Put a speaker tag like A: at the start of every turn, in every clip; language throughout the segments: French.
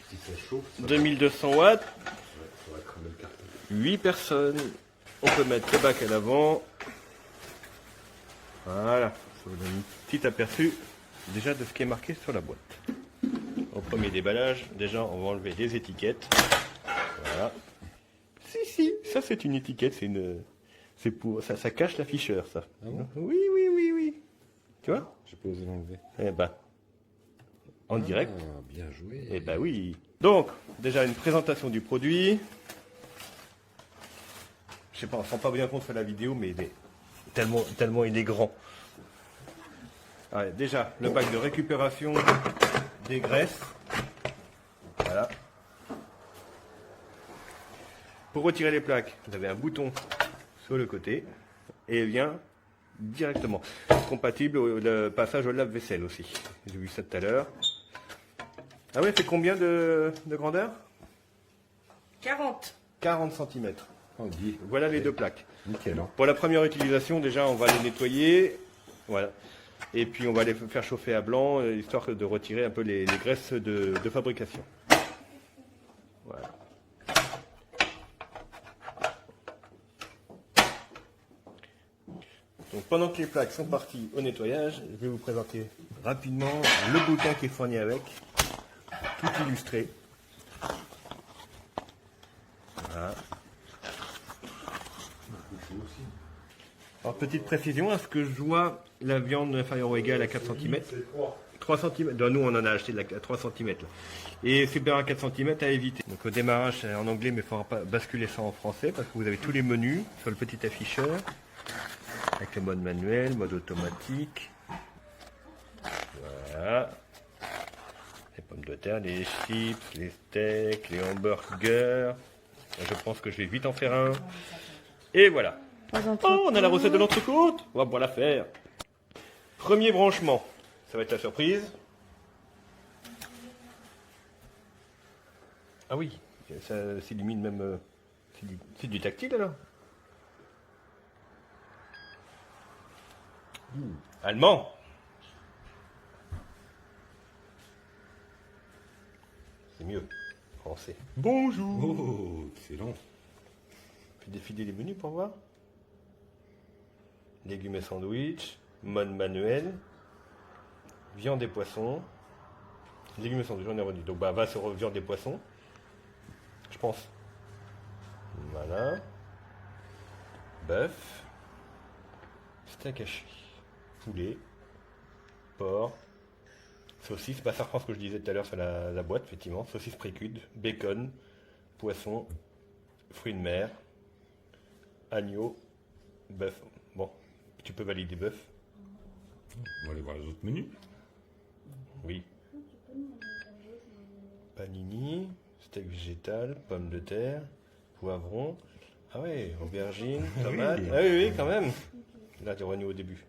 A: Si ça chauffe,
B: 2200 watts,
A: ça va cramer le carton.
B: 8 personnes. On peut mettre le bac à l'avant. Voilà, ça vous donne un petit aperçu déjà de ce qui est marqué sur la boîte. Au premier déballage, déjà on va enlever les étiquettes. Voilà. Si, ça c'est une étiquette, c'est pour ça cache l'afficheur, ça.
A: Ah bon?
B: Oui. Tu vois?
A: J'ai pas osé l'enlever.
B: Eh ben, en direct.
A: Ah, bien joué.
B: Eh ben oui. Donc, déjà une présentation du produit. Je sais pas, on se rend pas bien compte sur la vidéo, mais il est tellement il est grand. Allez, déjà, le bac de récupération des graisses. Voilà. Pour retirer les plaques, vous avez un bouton sur le côté et il vient directement. Compatible le passage au lave-vaisselle aussi. J'ai vu ça tout à l'heure. Ah ouais, c'est combien de grandeur?
C: 40.
B: 40 cm.
A: Oh, dis.
B: Voilà les deux plaques.
A: Nickel. Hein.
B: Pour la première utilisation, déjà, on va les nettoyer. Voilà. Et puis, on va les faire chauffer à blanc, histoire de retirer un peu les graisses de fabrication. Voilà. Donc, pendant que les plaques sont parties au nettoyage, je vais vous présenter rapidement le bouquin qui est fourni avec, tout illustré. Voilà. Alors, petite précision, à ce que je vois, la viande inférieure ou égale à 4 cm. 3 cm. Nous, on en a acheté à 3 cm. Et supérieur à 4 cm à éviter. Donc, au démarrage, c'est en anglais, mais il faudra pas basculer ça en français parce que vous avez tous les menus sur le petit afficheur. Avec le mode manuel, mode automatique. Voilà. Les pommes de terre, les chips, les steaks, les hamburgers. Je pense que je vais vite en faire un. Et voilà. Oh, on a la recette de l'entrecôte. On va pouvoir la faire. Premier branchement. Ça va être la surprise. Ah oui, ça s'illumine même. C'est du tactile alors. Allemand. C'est mieux. Français. Bonjour.
A: Oh, excellent.
B: Puis défiler les menus pour voir. Légumes et sandwich, mode manuel, viande et poissons. Légumes et sandwich, on est revenu. Donc va sur viande et poissons. Je pense. Voilà. Bœuf. Steak haché. Poulet. Porc. Saucisse. Bah ça reprend ce que je disais tout à l'heure sur la boîte, effectivement. Saucisse précude. Bacon. Poisson. Fruits de mer. Agneau. Bœuf. Bon. Tu peux valider bœuf.
A: On va aller voir les autres menus.
B: Oui. Panini, steak végétal, pommes de terre, poivron. Ah ouais, aubergine, tomate.
A: Oui.
B: Ah oui, quand même. Là, tu es revenu au début.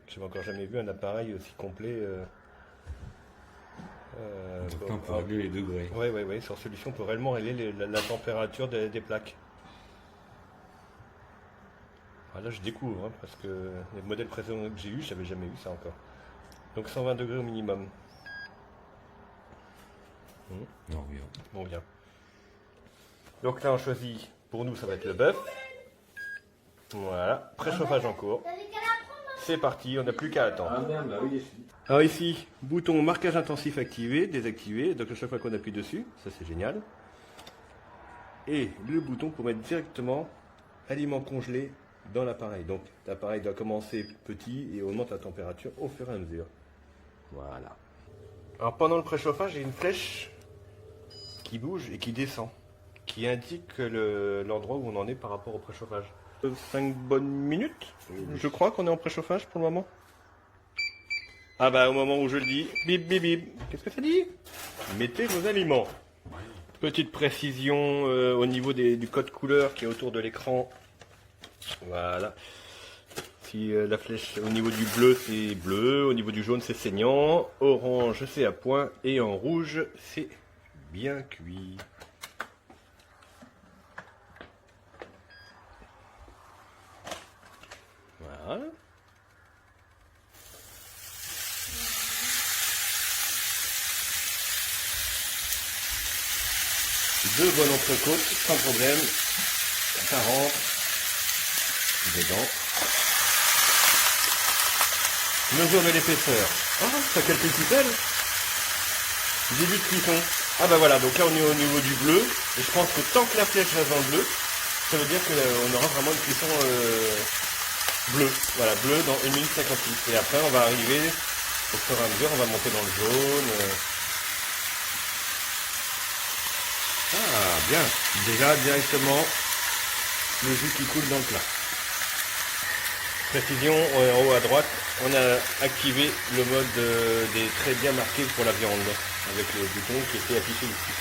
B: Je n'avais encore jamais vu un appareil aussi complet.
A: On peut régler les degrés.
B: Oui, sur solution, on peut réellement régler la température des plaques. Ah, là, je découvre, hein, parce que les modèles précédents que j'ai eu, j'avais jamais eu ça encore. Donc 120 degrés au minimum.
A: Non, oui.
B: Bon, bien. Donc là, on choisit, pour nous, ça va être le bœuf. Voilà, préchauffage en cours. C'est parti, on n'a plus qu'à attendre.
A: Ah merde, bah oui.
B: Alors ici, bouton marquage intensif activé, désactivé, donc à chaque fois qu'on appuie dessus, ça c'est génial. Et le bouton pour mettre directement aliment congelé dans l'appareil. Donc l'appareil doit commencer petit et augmente la température au fur et à mesure. Voilà. Alors pendant le préchauffage, il y a une flèche qui bouge et qui descend, qui indique l'endroit où on en est par rapport au préchauffage. 5 bonnes minutes, je crois qu'on est en préchauffage pour le moment. Ah bah au moment où je le dis, bip bip bip. Qu'est-ce que ça dit? Mettez vos aliments. Petite précision au niveau du code couleur qui est autour de l'écran. Voilà. Si la flèche au niveau du bleu c'est bleu, au niveau du jaune c'est saignant, orange c'est à point et en rouge c'est bien cuit. Voilà. 2 bonnes entrecôtes, sans problème. Ça rentre dedans. Mesure de l'épaisseur. Ah, ça calcule tout seul. Début de cuisson. Ah bah voilà, donc là on est au niveau du bleu. Et je pense que tant que la flèche reste dans le bleu, ça veut dire qu'on aura vraiment une cuisson bleue. Voilà, bleu dans 1 minute 58. Et après on va arriver, au fur et à mesure, on va monter dans le jaune. Ah, bien. Déjà directement le jus qui coule dans le plat. Précision, en haut à droite, on a activé le mode des traits bien marqués pour la viande, avec le bouton qui était affiché ici.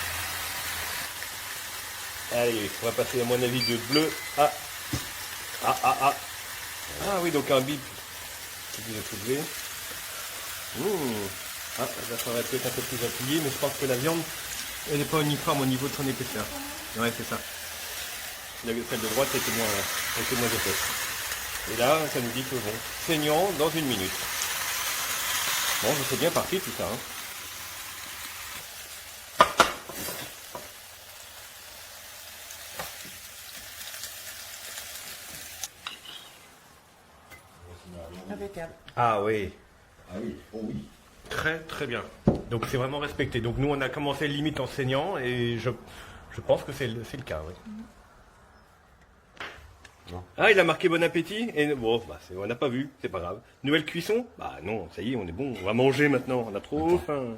B: Allez, on va passer à mon avis de bleu à... Ah oui, donc un bip qui vous est soulevé. Ah, là ça aurait pu être un peu plus appuyé, mais je pense que la viande, elle n'est pas uniforme au niveau de son épaisseur. Ouais, c'est ça. Celle de droite était moins épaisse. Et là, ça nous dit que bon, saignant dans 1 minute. Bon, c'est bien parti tout ça. Hein.
C: Impeccable.
B: Ah oui,
A: Ah oui, oh oui.
B: très très bien. Donc c'est vraiment respecté. Donc nous on a commencé limite en saignant et je pense que c'est le cas. Oui.
A: Non.
B: Ah, il a marqué bon appétit et bon, bah, on n'a pas vu, c'est pas grave. Nouvelle cuisson? Bah non, ça y est, on est bon, on va manger maintenant, on a trop faim.